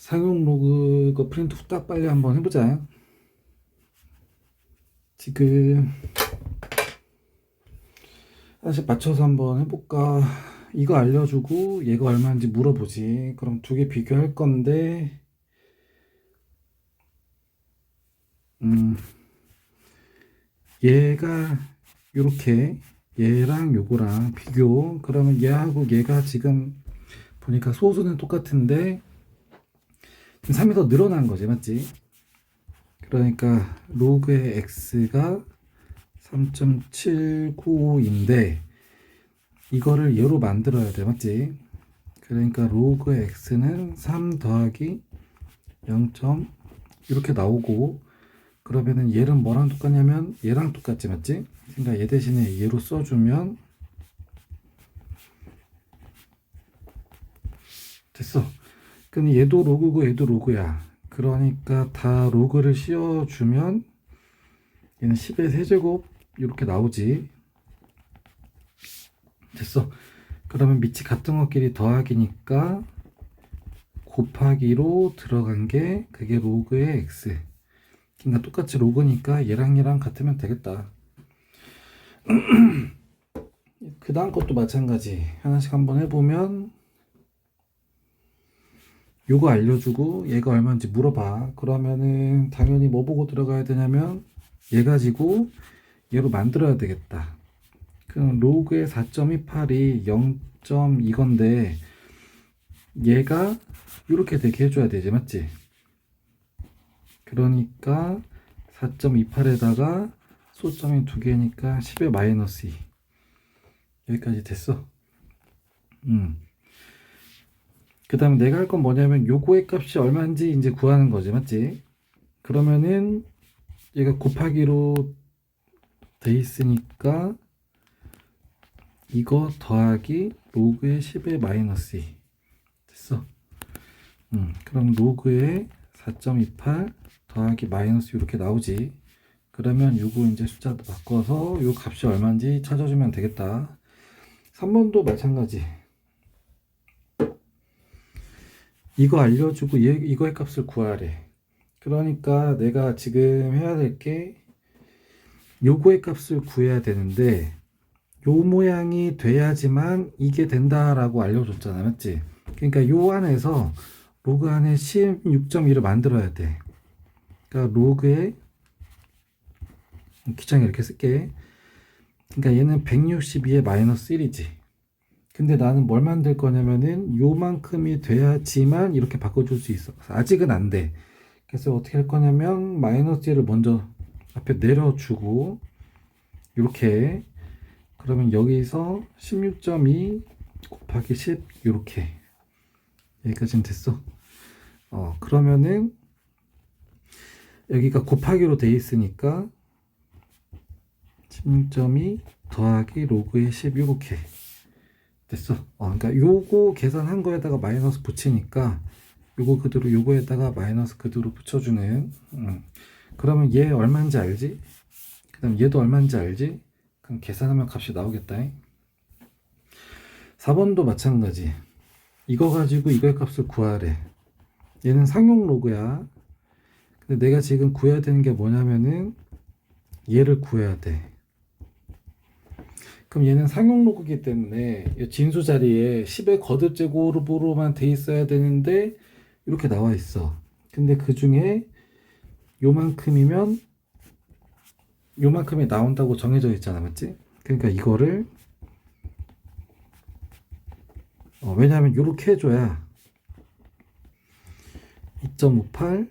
상용 로그 거 프린트 후딱 빨리 한번 해보자. 지금 하나씩 맞춰서 한번 해볼까. 이거 알려주고 얘가 얼마인지 물어보지. 그럼 두 개 비교할 건데 얘가 요렇게 얘랑 요거랑 비교. 그러면 얘하고 얘가 지금 보니까 소수는 똑같은데 3이 더 늘어난 거지, 맞지? 그러니까 로그의 x가 3.795인데 이거를 얘로 만들어야 돼, 맞지? 그러니까 로그의 x는 3 더하기 0. 이렇게 나오고, 그러면은 얘는 뭐랑 똑같냐면 얘랑 똑같지, 맞지? 그러니까 얘 대신에 얘로 써주면 됐어. 근데 얘도 로그고 얘도 로그야. 그러니까 다 로그를 씌워주면 얘는 10의 세제곱 이렇게 나오지. 됐어. 그러면 밑이 같은 것끼리 더하기니까 곱하기로 들어간 게 그게 로그의 x. 그러니까 똑같이 로그니까 얘랑 얘랑 같으면 되겠다. 그 다음 것도 마찬가지. 하나씩 한번 해보면 요거 알려주고 얘가 얼마인지 물어봐. 그러면은 당연히 뭐 보고 들어가야 되냐면 얘 가지고 얘로 만들어야 되겠다. 그럼 로그의 4.28이 0.2건데 얘가 이렇게 되게 해줘야 되지, 맞지? 그러니까 4.28에다가 소점이 두 개니까 10의 마이너스 2. 여기까지 됐어. 그 다음에 내가 할 건 뭐냐면 요거의 값이 얼마인지 이제 구하는 거지, 맞지? 그러면은 얘가 곱하기로 돼 있으니까 이거 더하기 로그의 10의 마이너스 2. 됐어. 그럼 로그의 4.28 더하기 마이너스 이렇게 나오지. 그러면 요거 이제 숫자도 바꿔서 요 값이 얼마인지 찾아주면 되겠다. 3번도 마찬가지. 이거 알려주고 이거의 값을 구하래. 그러니까 내가 지금 해야 될 게 요거의 값을 구해야 되는데 요 모양이 돼야지만 이게 된다라고 알려줬잖아, 맞지? 그러니까 요 안에서 로그 안에 16.1을 만들어야 돼. 그러니까 로그에 기장에 이렇게 쓸게. 그러니까 얘는 162의 마이너스 1이지. 근데 나는 뭘 만들 거냐면은 요만큼이 돼야지만 이렇게 바꿔줄 수 있어. 아직은 안 돼. 그래서 어떻게 할 거냐면 마이너스 1을 먼저 앞에 내려주고 이렇게. 그러면 여기서 16.2 곱하기 10 이렇게 여기까지는 됐어. 그러면은 여기가 곱하기로 돼 있으니까 16.2 더하기 로그의 10 이렇게 됐어. 그러니까 요거 계산한 거에다가 마이너스 붙이니까 요거 그대로 요거에다가 마이너스 그대로 붙여주는. 그러면 얘 얼마인지 알지? 그 다음 얘도 얼마인지 알지? 그럼 계산하면 값이 나오겠다. 4번도 마찬가지. 이거 가지고 이거의 값을 구하래. 얘는 상용 로그야. 근데 내가 지금 구해야 되는 게 뭐냐면은 얘를 구해야 돼. 그럼 얘는 상용 로그이기 때문에 이 진수 자리에 10의 거듭 제곱으로만 돼 있어야 되는데 이렇게 나와 있어. 근데 그 중에 요만큼이면 요만큼이 나온다고 정해져 있잖아, 맞지? 그러니까 이거를 왜냐하면 이렇게 해줘야 2.58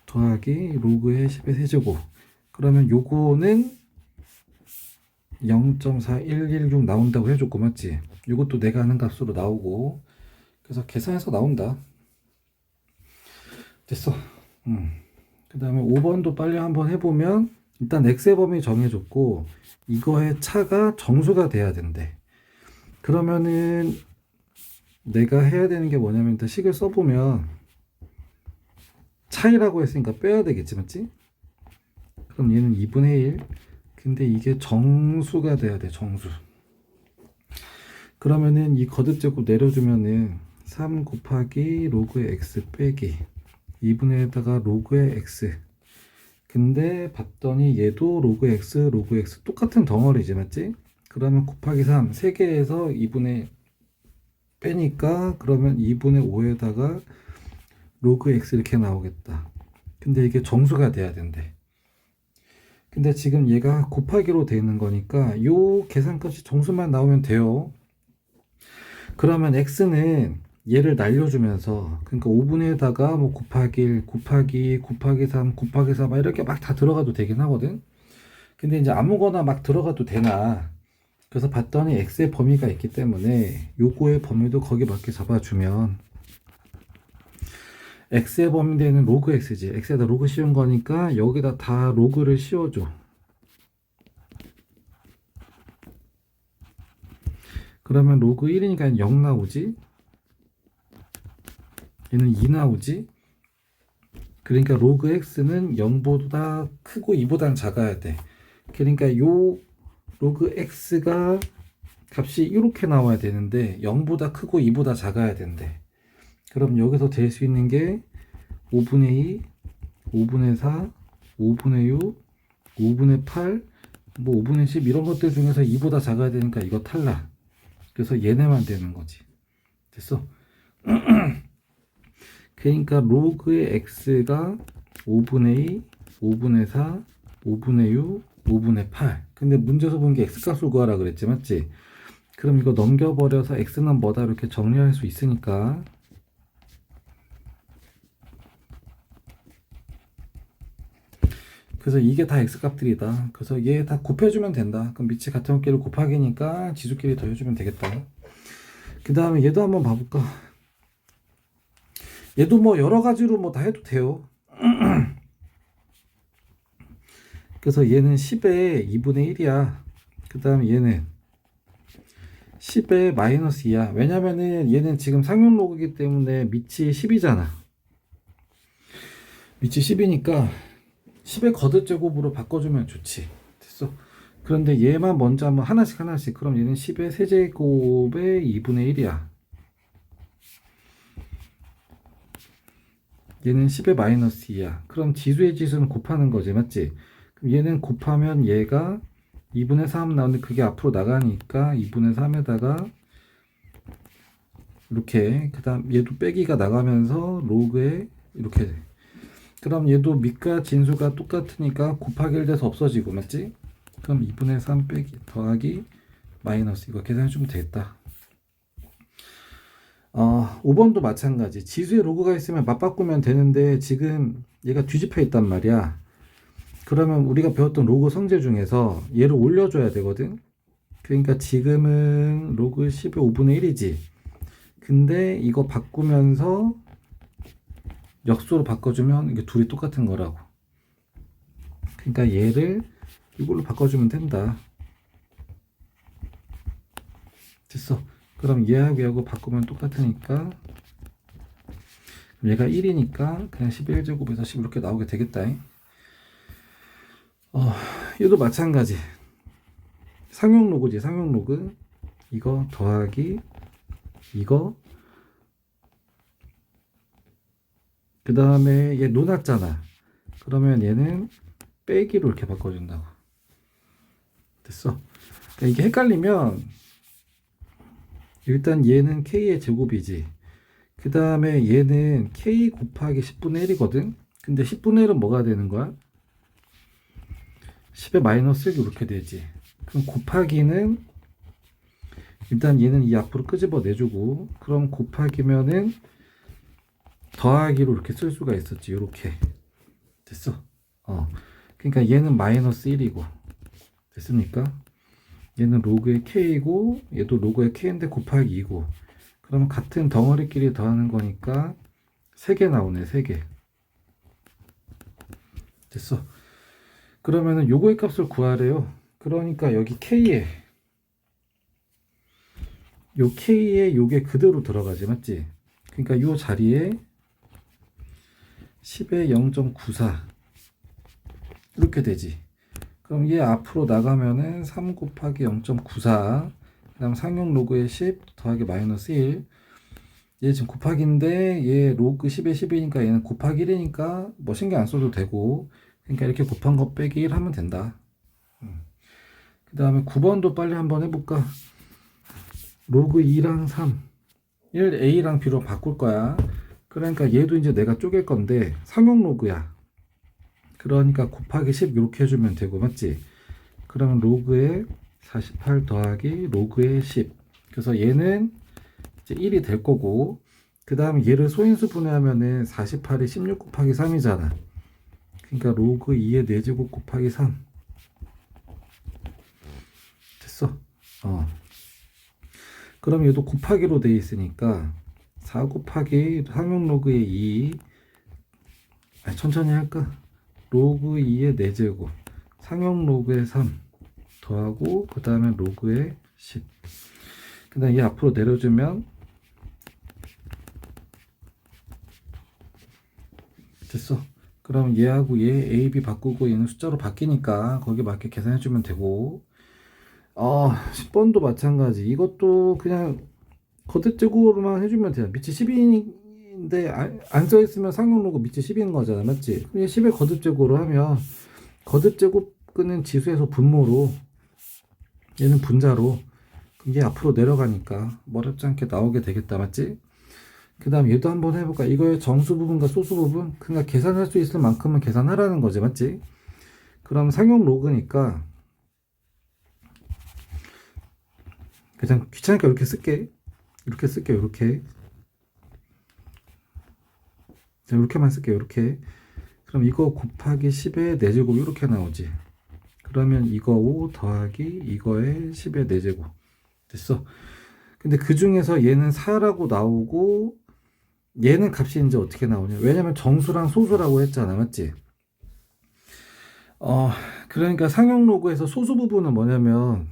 더하기 로그의 10의 세제곱. 그러면 요거는 0.4116 나온다고 해줬고, 맞지? 이것도 내가 하는 값으로 나오고. 그래서 계산해서 나온다. 됐어. 그 다음에 5번도 빨리 한번 해보면 일단 x의 범위 정해줬고 이거의 차가 정수가 돼야 된대. 그러면은 내가 해야 되는 게 뭐냐면 일단 식을 써보면 차이라고 했으니까 빼야 되겠지, 맞지? 그럼 얘는 2분의 1. 근데 이게 정수가 돼야 돼, 정수. 그러면은 이 거듭제곱 내려주면은 3 곱하기 로그의 x 빼기 2분의에다가 로그의 x. 근데 봤더니 얘도 로그 x 똑같은 덩어리지, 맞지? 그러면 곱하기 3, 3개에서 2분의 빼니까 그러면 2분의 5에다가 로그 x 이렇게 나오겠다. 근데 이게 정수가 돼야 된대. 근데 지금 얘가 곱하기로 되어 있는 거니까 요 계산값이 정수만 나오면 돼요. 그러면 x는 얘를 날려주면서, 그러니까 5분에다가 뭐 곱하기 1, 곱하기 2, 곱하기 3, 곱하기 4 막 이렇게 막 다 들어가도 되긴 하거든. 근데 이제 아무거나 막 들어가도 되나. 그래서 봤더니 x의 범위가 있기 때문에 요거의 범위도 거기 맞게 잡아주면 x의 범위되는 로그 x지. x에다 로그 씌운 거니까 여기다 다 로그를 씌워줘. 그러면 로그 1이니까 0 나오지. 얘는 2 나오지. 그러니까 로그 x는 0보다 크고 2보다는 작아야 돼. 그러니까 요 로그 x가 값이 이렇게 나와야 되는데 0보다 크고 2보다 작아야 된대. 그럼 여기서 될 수 있는 게 5분의 2, 5분의 4, 5분의 6, 5분의 8, 뭐 5분의 10 이런 것들 중에서 2보다 작아야 되니까 이거 탈락. 그래서 얘네만 되는 거지. 됐어? 그러니까 로그의 x가 5분의 2, 5분의 4, 5분의 6, 5분의 8. 근데 문제에서 본 게 x값을 구하라 그랬지, 맞지? 그럼 이거 넘겨버려서 x는 뭐다 이렇게 정리할 수 있으니까, 그래서 이게 다 x값들이다. 그래서 얘 다 곱해주면 된다. 그럼 밑이 같은 곱끼리 곱하기니까 지수끼리 더해주면 되겠다. 그 다음에 얘도 한번 봐볼까? 얘도 뭐 여러 가지로 뭐 다 해도 돼요. 그래서 얘는 10의 2분의 1이야. 그 다음에 얘는 10의 마이너스 2야. 왜냐면은 얘는 지금 상용 로그이기 때문에 밑이 10이잖아. 밑이 10이니까 10의 거듭제곱으로 바꿔주면 좋지. 됐어. 그런데 얘만 먼저 하면 하나씩. 그럼 얘는 10의 세제곱의 2분의 1이야. 얘는 10의 마이너스 2야. 그럼 지수의 지수는 곱하는 거지, 맞지? 그럼 얘는 곱하면 얘가 2분의 3 나오는데 그게 앞으로 나가니까 2분의 3에다가 이렇게, 그 다음 얘도 빼기가 나가면서 로그에 이렇게 돼. 그럼 얘도 밑과 진수가 똑같으니까 곱하기 1 돼서 없어지고, 맞지? 그럼 2분의 3 빼기 더하기 마이너스, 이거 계산해주면 되겠다. 5번도 마찬가지. 지수에 로그가 있으면 맞바꾸면 되는데 지금 얘가 뒤집혀 있단 말이야. 그러면 우리가 배웠던 로그 성질 중에서 얘를 올려줘야 되거든. 그러니까 지금은 로그 10의 5분의 1이지. 근데 이거 바꾸면서 역수로 바꿔주면 이게 둘이 똑같은 거라고. 그러니까 얘를 이걸로 바꿔주면 된다. 됐어. 그럼 얘하고 얘하고 바꾸면 똑같으니까 얘가 1이니까 그냥 11제곱에서 10 이렇게 나오게 되겠다. 얘도 마찬가지. 상용 로그지. 상용 로그. 이거 더하기 이거, 그 다음에 얘 놓았잖아. 그러면 얘는 빼기로 이렇게 바꿔준다고. 됐어. 그러니까 이게 헷갈리면 일단 얘는 k의 제곱이지. 그 다음에 얘는 k 곱하기 10분의 1이거든. 근데 10분의 1은 뭐가 되는 거야? 10의 마이너스 1 이렇게 되지. 그럼 곱하기는 일단 얘는 이 앞으로 끄집어 내주고, 그럼 곱하기면은 더하기로 이렇게 쓸 수가 있었지. 이렇게 됐어. 그러니까 얘는 마이너스 1이고, 됐습니까? 얘는 로그의 k이고 얘도 로그의 k인데 곱하기 2고, 그러면 같은 덩어리끼리 더하는 거니까 3개 나오네. 3개. 됐어. 그러면은 요거의 값을 구하래요. 그러니까 여기 k에 요 k에 요게 그대로 들어가지, 맞지? 그러니까 요 자리에 10의 0.94 이렇게 되지. 그럼 얘 앞으로 나가면은 3 곱하기 0.94, 그 다음 상용 로그의 10 더하기 마이너스 1, 얘 지금 곱하기인데 얘 로그 10에 10이니까 얘는 곱하기 1이니까 뭐 신경 안 써도 되고, 그러니까 이렇게 곱한 거 빼기 1 하면 된다. 그 다음에 9번도 빨리 한번 해볼까? 로그 2랑 3 1 A랑 B로 바꿀 거야. 그러니까 얘도 이제 내가 쪼갤 건데 상용 로그야. 그러니까 곱하기 10 이렇게 해주면 되고, 맞지? 그러면 로그에 48 더하기 로그에 10. 그래서 얘는 이제 1이 될 거고, 그 다음에 얘를 소인수 분해하면은 48이 16 곱하기 3이잖아. 그러니까 로그 2의 4제곱 곱하기 3. 됐어. 그럼 얘도 곱하기로 돼 있으니까 4 곱하기 상용 로그의 2. 천천히 할까? 로그 2의 4제곱 상용 로그의 3 더하고 그 다음에 로그의 10. 그 다음에 얘 앞으로 내려주면 됐어. 그럼 얘하고 얘 A, B 바꾸고 얘는 숫자로 바뀌니까 거기에 맞게 계산해주면 되고, 10번도 마찬가지. 이것도 그냥 거듭제곱으로만 해주면 돼요. 밑이 10인데 안 써있으면 상용 로그 밑이 10인 거잖아, 맞지? 그냥 10의 거듭제곱으로 하면 거듭제곱은 지수에서 분모로, 얘는 분자로, 이게 앞으로 내려가니까 어렵지 않게 나오게 되겠다, 맞지? 그 다음 얘도 한번 해볼까? 이거의 정수 부분과 소수 부분, 그러니까 계산할 수 있을 만큼은 계산하라는 거지, 맞지? 그럼 상용 로그니까 그냥 귀찮으니까 이렇게 쓸게. 이렇게 이렇게만 쓸게요. 이렇게. 그럼 이거 곱하기 10의 4제곱 이렇게 나오지. 그러면 이거 5 더하기 이거의 10의 4제곱. 됐어. 근데 그 중에서 얘는 4라고 나오고 얘는 값이 이제 어떻게 나오냐? 왜냐면 정수랑 소수라고 했잖아, 맞지? 그러니까 상용 로그에서 소수 부분은 뭐냐면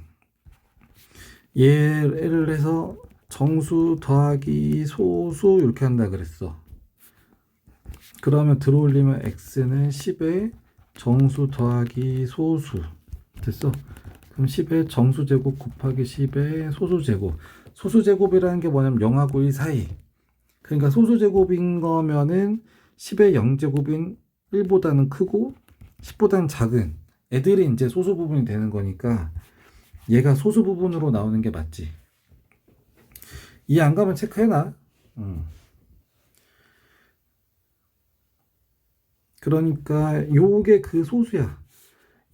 얘를 해서 정수 더하기 소수 이렇게 한다 그랬어. 그러면 들어올리면 x는 10의 정수 더하기 소수. 됐어? 그럼 10의 정수 제곱 곱하기 10의 소수 제곱. 소수 제곱이라는 게 뭐냐면 0하고 1 사이. 그러니까 소수 제곱인 거면은 10의 0제곱인 1보다는 크고 10보다는 작은 애들이 이제 소수 부분이 되는 거니까 얘가 소수 부분으로 나오는 게 맞지. 이해 안 가면 체크해놔. 그러니까 요게 그 소수야.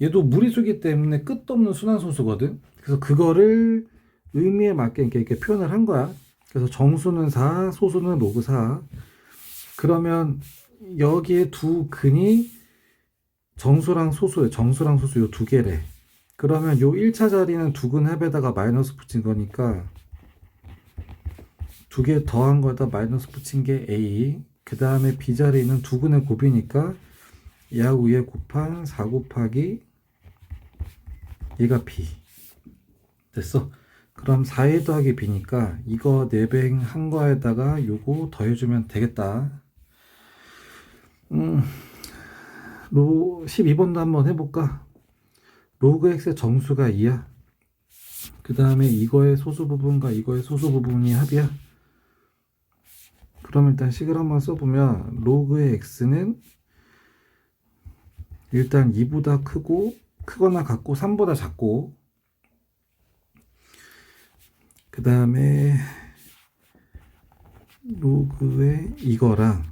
얘도 무리수기 때문에 끝도 없는 순환소수거든. 그래서 그거를 의미에 맞게 이렇게 표현을 한 거야. 그래서 정수는 4, 소수는 로그 4. 그러면 여기에 두 근이 정수랑 소수 요 두 개래. 그러면 요 1차 자리는 두 근 합에다가 마이너스 붙인 거니까 두 개 더한 거에다 마이너스 붙인 게 A. 그 다음에 B 자리는 두 근의 곱이니까 얘하고 얘 곱한 4 곱하기 얘가 B. 됐어. 그럼 4에 더하기 B니까 이거 4배 한 거에다가 요거 더해주면 되겠다. 12번도 한번 해볼까? 로그 x의 정수가 2야. 그 다음에 이거의 소수 부분과 이거의 소수 부분이 합이야. 그럼 일단 식을 한번 써보면 로그의 x는 일단 2보다 크거나 같고 3보다 작고, 그 다음에 로그의 이거랑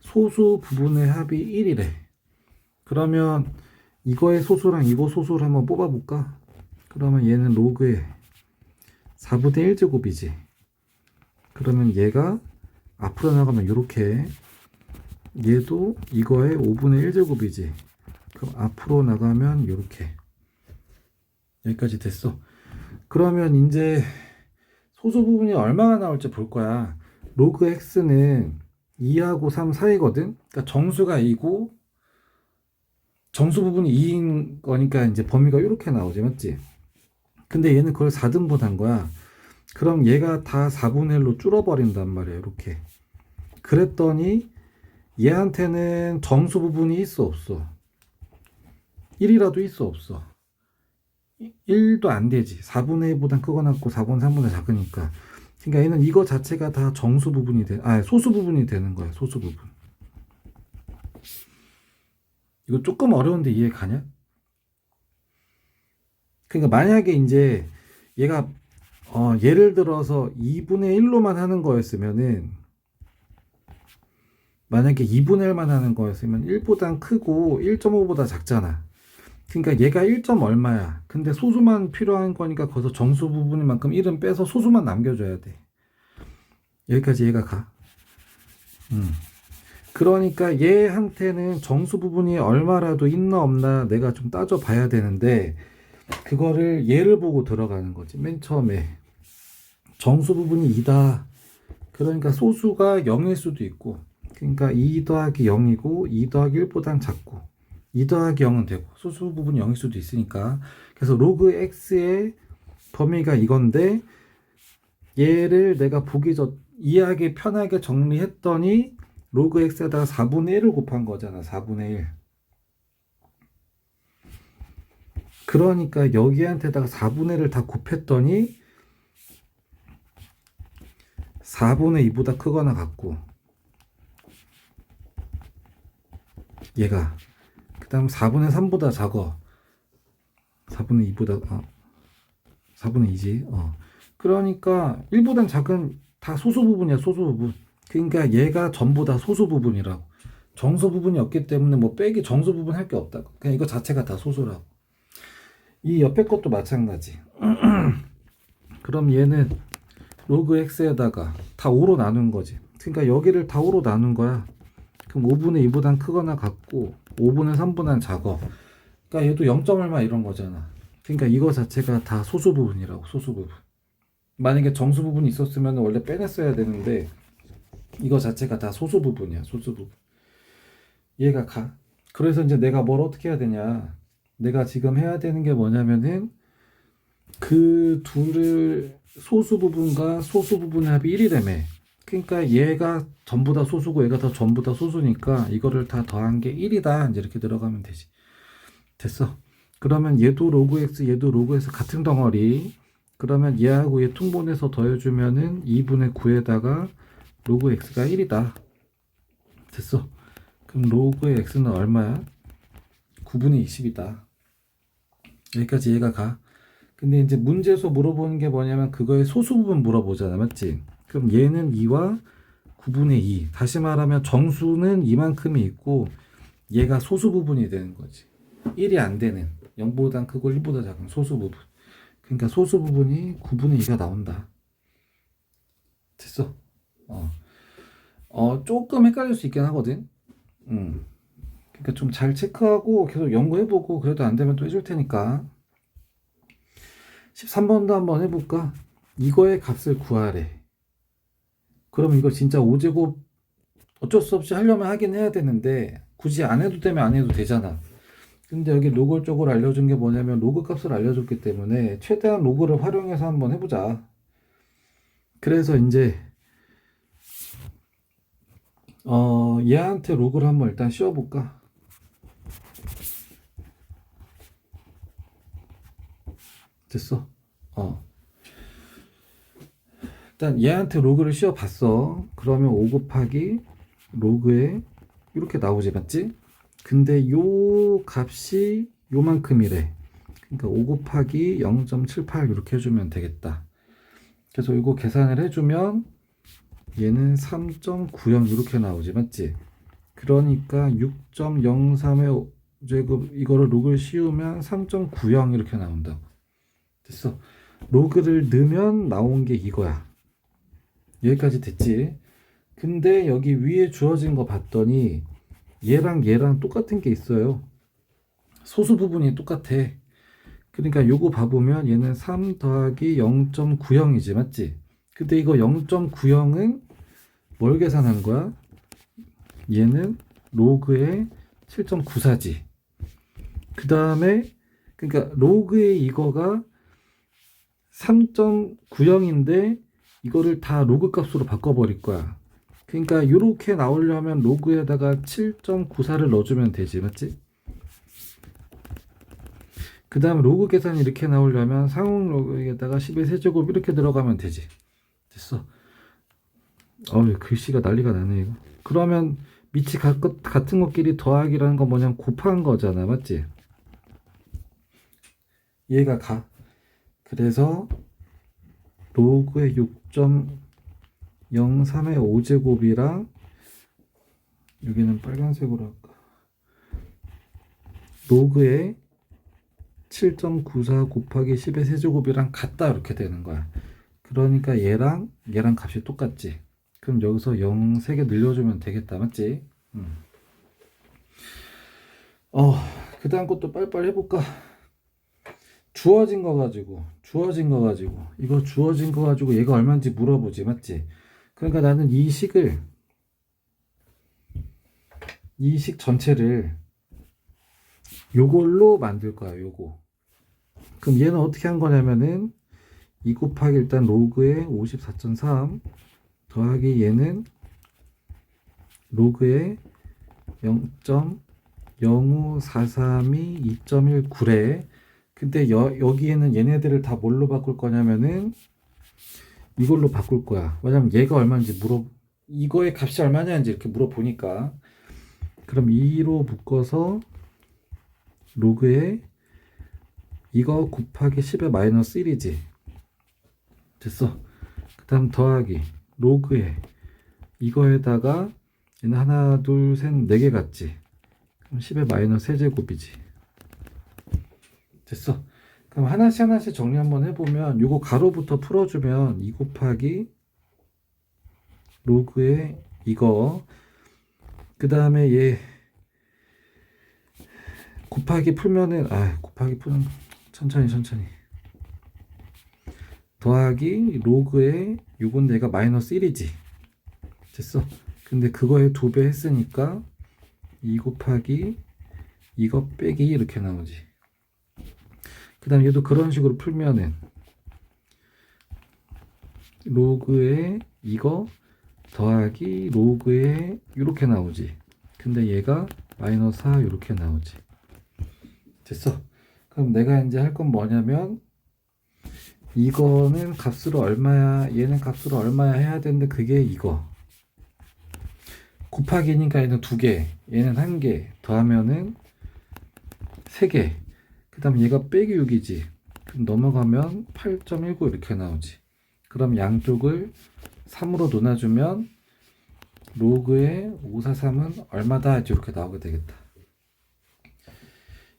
소수 부분의 합이 1이래. 그러면 이거의 소수랑 이거 소수를 한번 뽑아볼까? 그러면 얘는 로그의 4분의 1제곱이지. 그러면 얘가 앞으로 나가면 이렇게, 얘도 이거의 5분의 1제곱이지. 그럼 앞으로 나가면 이렇게. 여기까지 됐어. 그러면 이제 소수 부분이 얼마나 나올지 볼 거야. 로그 x는 2하고 3 사이거든. 그러니까 정수가 2고 정수 부분이 2인 거니까 이제 범위가 이렇게 나오지, 맞지? 근데 얘는 그걸 4등분 한 거야. 그럼 얘가 다 4분의 1로 줄어버린단 말이야, 이렇게. 그랬더니 얘한테는 정수 부분이 있어, 없어? 1이라도 있어, 없어? 1도 안 되지. 4분의 1보단 크거나 같고 4분의 3보다 작으니까. 그러니까 얘는 이거 자체가 다 정수 부분이 소수 부분이 되는 거야. 소수 부분. 이거 조금 어려운데 이해 가냐? 그러니까 만약에 이제 얘가 예를 들어서 2분의 1로만 하는 거였으면은, 만약에 2분의 1만 하는 거였으면 1보단 크고 1.5보다 작잖아. 그러니까 얘가 1. 얼마야. 근데 소수만 필요한 거니까 거기서 정수 부분인 만큼 1은 빼서 소수만 남겨줘야 돼. 여기까지 얘가 가. 그러니까 얘한테는 정수 부분이 얼마라도 있나 없나 내가 좀 따져봐야 되는데, 그거를 얘를 보고 들어가는 거지. 맨 처음에 정수 부분이 2다. 그러니까 소수가 0일 수도 있고, 그러니까 2 더하기 0이고 2 더하기 1보단 작고 2 더하기 0은 되고, 소수 부분이 0일 수도 있으니까. 그래서 로그 x의 범위가 이건데, 얘를 내가 이해하기 편하게 정리했더니 로그 x에다가 4분의 1을 곱한 거잖아. 4분의 1. 그러니까 여기한테다가 4분의 1을 다 곱했더니 4분의 2보다 크거나 같고, 얘가 그 다음 4분의 3보다 작어. 4분의 2보다 4분의 2지. 그러니까 1보단 작은 다 소수 부분이야. 소수 부분. 그러니까 얘가 전부 다 소수 부분이라고. 정수 부분이 없기 때문에 뭐 빼기 정수 부분 할 게 없다. 그냥 이거 자체가 다 소수라고. 이 옆에 것도 마찬가지. 그럼 얘는 로그 x에다가 다 5로 나눈 거지. 그러니까 여기를 다 5로 나눈 거야. 그럼 5분의 2보단 크거나 같고 5분의 3보단 작어. 그러니까 얘도 0. 얼마 이런 거잖아. 그러니까 이거 자체가 다 소수 부분이라고. 소수 부분. 만약에 정수 부분이 있었으면 원래 빼냈어야 되는데, 이거 자체가 다 소수 부분이야. 소수 부분. 이해가 가? 그래서 이제 내가 뭘 어떻게 해야 되냐, 내가 지금 해야 되는 게 뭐냐면은 그 둘을, 소수 부분과 소수 부분의 합이 1이라며. 그러니까 얘가 전부 다 소수고 얘가 다 전부 다 소수니까 이거를 다 더한 게 1이다. 이제 이렇게 들어가면 되지. 됐어. 그러면 얘도 로그 x, 얘도 로그 x 같은 덩어리. 그러면 얘하고 얘 통분해서 더해주면은 2분의 9에다가 로그 x가 1이다. 됐어. 그럼 로그의 x는 얼마야? 9분의 20이다. 여기까지 얘가 가. 근데 이제 문제에서 물어보는 게 뭐냐면 그거의 소수 부분 물어보잖아. 맞지? 그럼 얘는 2와 9분의 2. 다시 말하면 정수는 이만큼이 있고 얘가 소수 부분이 되는 거지. 1이 안 되는, 0보다 크고 1보다 작은 소수 부분. 그러니까 소수 부분이 9분의 2가 나온다. 됐어. 조금 헷갈릴 수 있긴 하거든. 그러니까 좀 잘 체크하고 계속 연구해보고, 그래도 안 되면 또 해줄 테니까. 13번도 한번 해볼까? 이거의 값을 구하래. 그럼 이거 진짜 5제곱 어쩔 수 없이 하려면 하긴 해야 되는데, 굳이 안 해도 되면 안 해도 되잖아. 근데 여기 로그 쪽으로 알려준 게 뭐냐면 로그 값을 알려줬기 때문에 최대한 로그를 활용해서 한번 해보자. 그래서 이제 얘한테 로그를 한번 일단 씌워볼까? 됐어. 일단 얘한테 로그를 씌워봤어. 그러면 5 곱하기 로그에 이렇게 나오지, 맞지? 근데 요 값이 요만큼이래. 그러니까 5 곱하기 0.78 이렇게 해주면 되겠다. 그래서 이거 계산을 해주면 얘는 3.90 이렇게 나오지, 맞지? 그러니까 6.03의 제곱, 이거를 로그를 씌우면 3.90 이렇게 나온다고. 됐어. 로그를 넣으면 나온 게 이거야. 여기까지 됐지? 근데 여기 위에 주어진 거 봤더니 얘랑 얘랑 똑같은 게 있어요. 소수 부분이 똑같아. 그러니까 요거 봐보면 얘는 3 더하기 0.90이지, 맞지? 근데 이거 0.90은 뭘 계산한 거야? 얘는 로그의 7.94지. 그 다음에 그러니까 로그의 이거가 3.90인데 이거를 다 로그 값으로 바꿔버릴 거야. 그러니까 이렇게 나오려면 로그에다가 7.94를 넣어주면 되지, 맞지? 그 다음에 로그 계산이 이렇게 나오려면 상응 로그에다가 10의 세제곱 이렇게 들어가면 되지. 됐어. 글씨가 난리가 나네 이거. 그러면 밑이 같은 것끼리 더하기라는 건 뭐냐면 곱한 거잖아, 맞지? 얘가 가. 그래서 로그의 6.03의 5제곱이랑 여기는 빨간색으로 할까? 로그의 7.94 곱하기 10의 세제곱이랑 같다 이렇게 되는 거야. 그러니까 얘랑 값이 똑같지. 그럼 여기서 0 3개 늘려주면 되겠다, 맞지? 그 다음 것도 빨리빨리 해볼까? 주어진 거 가지고 이거 주어진 거 가지고 얘가 얼마인지 물어보지, 맞지? 그러니까 나는 이 식 전체를 요걸로 만들 거야, 요거. 그럼 얘는 어떻게 한 거냐면은 2 곱하기 일단 로그의 54.3 더하기 얘는 로그의 0.0543이 2.19래. 근데 여기에는 얘네들을 다 뭘로 바꿀 거냐면은 이걸로 바꿀 거야. 왜냐면 얘가 얼마인지 이거의 값이 얼마냐인지 이렇게 물어보니까. 그럼 2로 묶어서 로그에 이거 곱하기 10의 마이너스 1이지. 됐어. 그 다음 더하기 로그에 이거에다가 얘는 하나 둘 셋 4개 같지. 그럼 10의 마이너스 세제곱이지. 됐어. 그럼 하나씩 정리 한번 해보면 요거 가로부터 풀어주면 2 곱하기 로그에 이거 그 다음에 얘 곱하기 풀면은 곱하기 푸는 천천히 더하기 로그에 6은 내가 마이너스 1이지. 됐어. 근데 그거에 2배 했으니까 2 곱하기 이거 빼기 이렇게 나오지. 그 다음 얘도 그런 식으로 풀면은 로그에 이거 더하기 로그에 이렇게 나오지. 근데 얘가 마이너스 4 이렇게 나오지. 됐어. 그럼 내가 이제 할 건 뭐냐면 이거는 값으로 얼마야, 얘는 값으로 얼마야 해야 되는데 그게 이거 곱하기니까 얘는 2개, 얘는 1개 더하면은 3개. 그 다음 얘가 빼기 6이지. 그럼 넘어가면 8.19 이렇게 나오지. 그럼 양쪽을 3으로 나눠주면 로그의 543은 얼마다 이렇게 나오게 되겠다.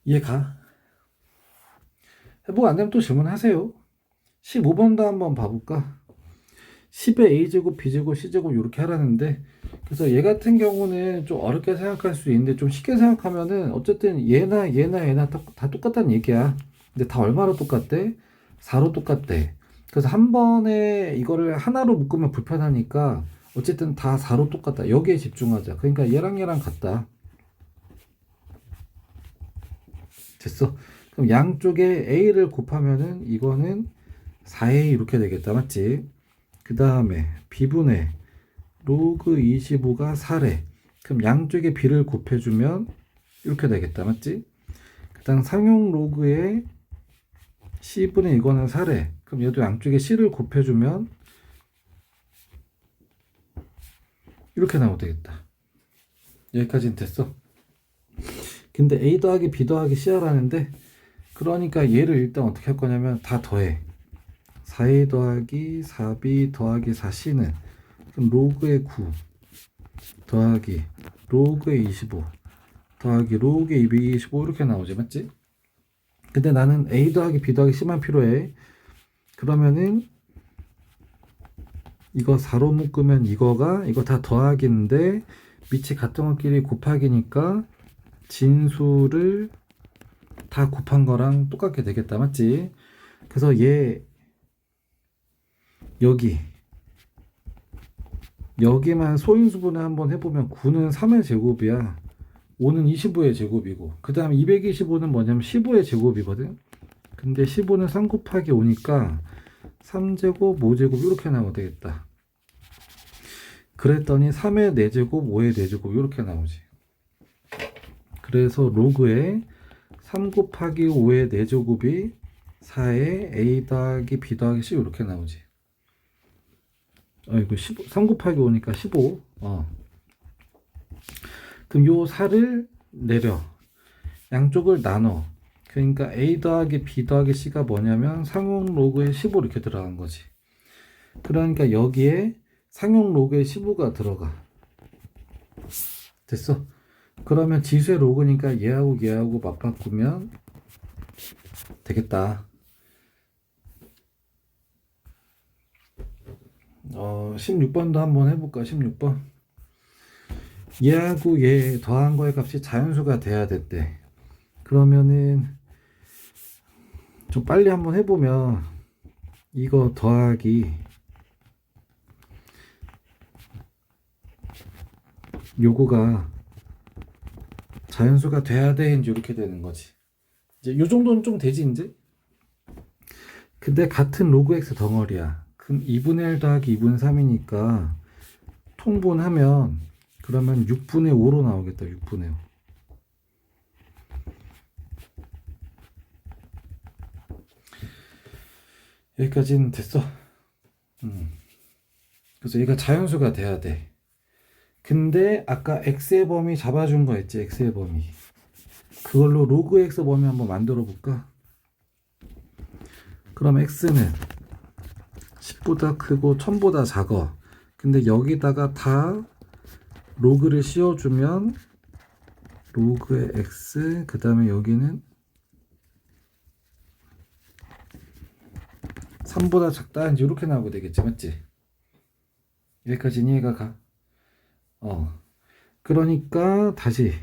이해가? 해보고 안 되면 또 질문하세요. 15번도 한번 봐볼까? 10의 a제곱, b제곱, c제곱 이렇게 하라는데, 그래서 얘 같은 경우는 좀 어렵게 생각할 수 있는데 좀 쉽게 생각하면은 어쨌든 얘나 다 똑같다는 얘기야. 근데 다 얼마로 똑같대? 4로 똑같대. 그래서 한 번에 이거를 하나로 묶으면 불편하니까 어쨌든 다 4로 똑같다. 여기에 집중하자. 그러니까 얘랑 같다. 됐어. 그럼 양쪽에 a를 곱하면은 이거는 4a 이렇게 되겠다, 맞지? 그 다음에 b분의 로그 25가 4래. 그럼 양쪽에 b를 곱해주면 이렇게 되겠다, 맞지? 그 다음 상용 로그에 c분의 이거는 4래. 그럼 얘도 양쪽에 c를 곱해주면 이렇게 나오면 되겠다. 여기까지는 됐어. 근데 a 더하기 b 더하기 c 하라는데, 그러니까 얘를 일단 어떻게 할 거냐면 다 더해. 4a 더하기 4b 더하기 4c는 그럼 로그의 9 더하기 로그의 25 더하기 로그의 225 이렇게 나오지, 맞지? 근데 나는 a 더하기 b 더하기 c만 필요해. 그러면은 이거 4로 묶으면 이거 다 더하기인데 밑이 같은 것끼리 곱하기니까 진수를 다 곱한 거랑 똑같게 되겠다, 맞지? 그래서 얘 여기만 소인수분해 한번 해보면 9는 3의 제곱이야. 5는 25의 제곱이고, 그 다음 225는 뭐냐면 15의 제곱이거든. 근데 15는 3 곱하기 5니까 3제곱, 5제곱 이렇게 나오면 되겠다. 그랬더니 3의 4제곱, 5의 4제곱 이렇게 나오지. 그래서 로그에 3 곱하기 5의 4제곱이 4에 a 더하기 b 더하기 c 이렇게 나오지. 이거 15, 3 곱하기 5니까 15. 그럼 요 4를 내려. 양쪽을 나눠. 그러니까 a 더하기 b 더하기 c가 뭐냐면 상용 로그에 15 이렇게 들어간 거지. 그러니까 여기에 상용 로그에 15가 들어가. 됐어? 그러면 지수의 로그니까 얘하고 얘하고 맞바꾸면 되겠다. 16번도 한번 해볼까? 16번. 얘하고 얘 더한 거의 값이 자연수가 돼야 됐대. 그러면은 좀 빨리 한번 해보면 이거 더하기 요거가 자연수가 돼야 돼. 이제 이렇게 되는 거지. 이제 요 정도는 좀 되지 이제. 근데 같은 로그 x 덩어리야. 그럼 2분의 1 더하기 2분의 3이니까 통분하면 그러면 6분의 5로 나오겠다. 6분의 5. 여기까지는 됐어. 그래서 얘가 자연수가 돼야 돼. 근데 아까 x의 범위 잡아준 거 있지. x의 범위. 그걸로 로그 x 범위 한번 만들어 볼까? 그럼 x는 10보다 크고 1000보다 작아. 근데 여기다가 다 로그를 씌워주면 로그의 x, 그 다음에 여기는 3보다 작다. 이제 이렇게 나오게 되겠지. 맞지? 여기까지 이해가 가. 그러니까 다시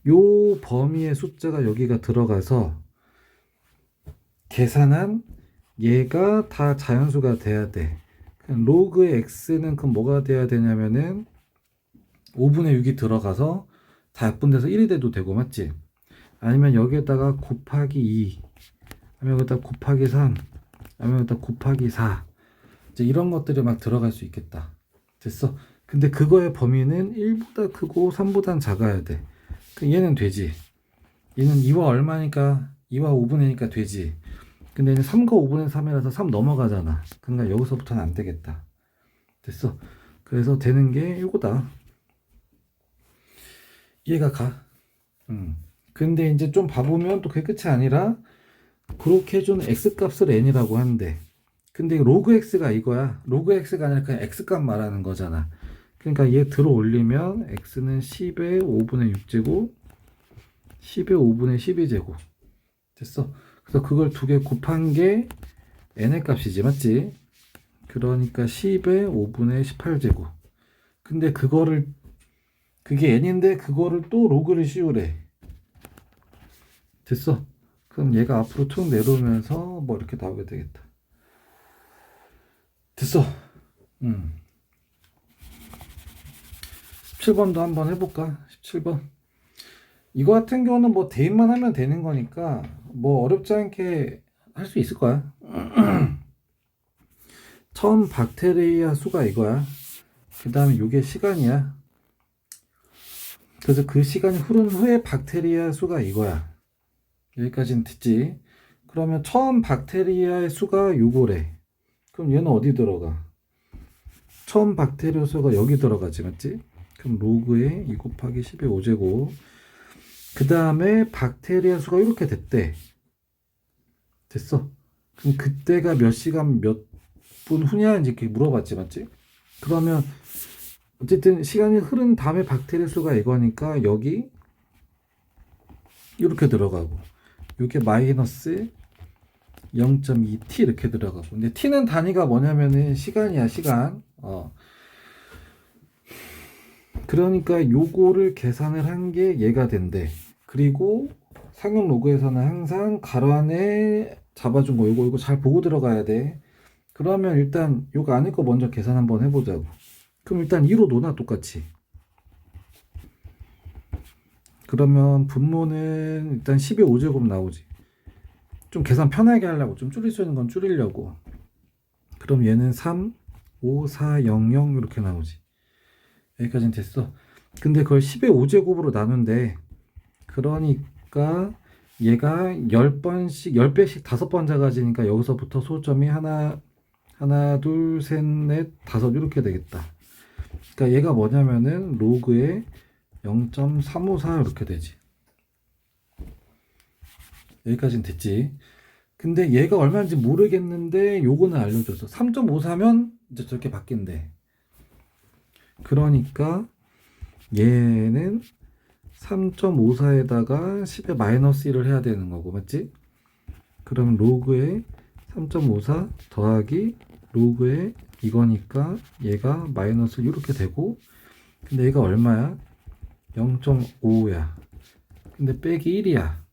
요 범위의 숫자가 여기가 들어가서 계산한 얘가 다 자연수가 돼야 돼. 로그의 x는 그럼 뭐가 돼야 되냐면은 5분의 6이 들어가서 다 약분돼서 1이 돼도 되고, 맞지? 아니면 여기에다가 곱하기 2, 아니면 여기다 곱하기 3, 아니면 여기다 곱하기 4, 이제 이런 것들이 막 들어갈 수 있겠다. 됐어? 근데 그거의 범위는 1보다 크고 3보단 작아야 돼. 얘는 되지. 얘는 2와 얼마니까 2와 5분의니까 되지. 근데 얘는 3과 5분의 3이라서 3 넘어가잖아. 그러니까 여기서부터는 안 되겠다. 됐어? 그래서 되는 게 이거다. 이해가 가. 근데 이제 좀 봐보면 또 그게 끝이 아니라 그렇게 해준 x값을 n이라고 하는데, 근데 로그 x가 이거야. 로그 x가 아니라 그냥 x값 말하는 거잖아. 그러니까 얘 들어 올리면 x는 10의 5분의 6제곱, 10의 5분의 12제곱. 됐어. 그래서 그걸 두 개 곱한 게 n의 값이지, 맞지? 그러니까 10의 5분의 18제곱. 근데 그게 n인데 그거를 또 로그를 씌우래. 됐어. 그럼 얘가 앞으로 툭 내려오면서 뭐 이렇게 나오게 되겠다. 됐어. 17번도 한번 해볼까? 17번. 이거 같은 경우는 뭐 대입만 하면 되는 거니까 뭐 어렵지 않게 할 수 있을 거야. 처음 박테리아 수가 이거야. 그 다음에 이게 시간이야. 그래서 그 시간이 흐른 후에 박테리아 수가 이거야. 여기까지는 듣지? 그러면 처음 박테리아의 수가 요거래. 그럼 얘는 어디 들어가? 처음 박테리아 수가 여기 들어가지, 맞지? 그럼 로그에 2 곱하기 10의 5제곱. 그 다음에 박테리아 수가 이렇게 됐대. 됐어. 그럼 그때가 몇 시간 몇 분 후냐 이제 이렇게 물어봤지, 맞지? 그러면 어쨌든 시간이 흐른 다음에 박테리아 수가 이거니까 여기 이렇게 들어가고, 이게 마이너스 0.2t 이렇게 들어가고. 근데 t는 단위가 뭐냐면은 시간이야, 시간. 그러니까 요거를 계산을 한 게 얘가 된대. 그리고 상용 로그에서는 항상 가로 안에 잡아준 거 이거 잘 보고 들어가야 돼. 그러면 일단 요거 안에 거 먼저 계산 한번 해보자고. 그럼 일단 2로 놓나 똑같이. 그러면 분모는 일단 10의 5제곱 나오지. 좀 계산 편하게 하려고, 좀 줄일 수 있는 건 줄이려고. 그럼 얘는 3, 5, 4, 0, 0 이렇게 나오지. 여기까지는 됐어. 근데 그걸 10의 5제곱으로 나눈대. 그러니까 얘가 10번씩, 10배씩 5번 작아지니까 여기서부터 소점이 하나, 둘, 셋, 넷, 다섯 이렇게 되겠다. 그러니까 얘가 뭐냐면은 로그에 0.354 이렇게 되지. 여기까지는 됐지. 근데 얘가 얼마인지 모르겠는데 요거는 알려줬어. 3.54면 이제 저렇게 바뀐대. 그러니까 얘는 3.54에다가 10의 마이너스 1을 해야 되는 거고, 맞지? 그럼 로그에 3.54 더하기 로그에 이거니까 얘가 마이너스 이렇게 되고, 근데 얘가 얼마야? 0.5야. 근데 빼기 1이야.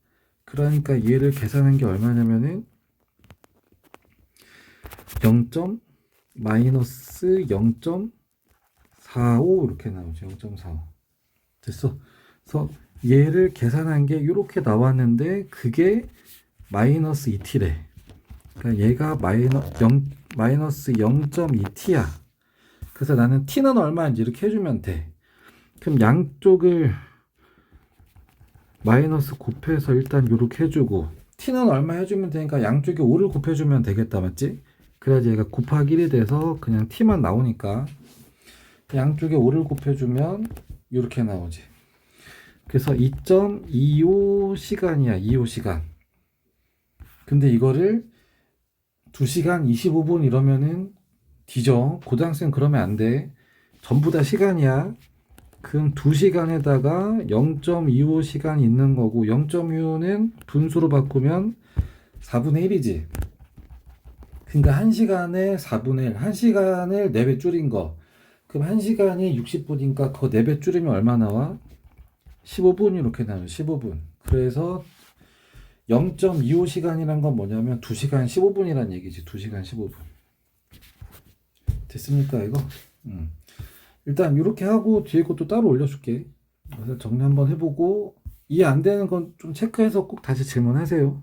그러니까 얘를 계산한 게 얼마냐면은 0. 마이너스 0.45 이렇게 나오죠. 0.45. 됐어. 그래서 얘를 계산한 게 이렇게 나왔는데 그게 마이너스 2t래. 그러니까 얘가 마이너스 0.2t야. 그래서 나는 t는 얼마인지 이렇게 해주면 돼. 그럼 양쪽을 마이너스 곱해서 일단 이렇게 해주고 t는 얼마 해주면 되니까 양쪽에 5를 곱해주면 되겠다, 맞지? 그래야지 얘가 곱하기 1이 돼서 그냥 t만 나오니까 양쪽에 5를 곱해주면 이렇게 나오지. 그래서 2.25 시간이야. 25 시간. 근데 이거를 2시간 25분 이러면은 뒤져. 고등학생 그러면 안 돼. 전부 다 시간이야. 그럼 2시간에다가 0.25 시간 있는 거고 0.25는 분수로 바꾸면 4분의 1이지. 그러니까 1시간에 4분의 1. 1시간을 4배 줄인 거. 그럼 1시간이 60분이니까 그거 4배 줄이면 얼마 나와? 15분 이렇게 나와요. 15분. 그래서 0.25 시간이란 건 뭐냐면 2시간 15분이란 얘기지. 2시간 15분. 됐습니까 이거? 일단 이렇게 하고 뒤에 것도 따로 올려줄게. 그래서 정리 한번 해보고 이해 안 되는 건 좀 체크해서 꼭 다시 질문하세요.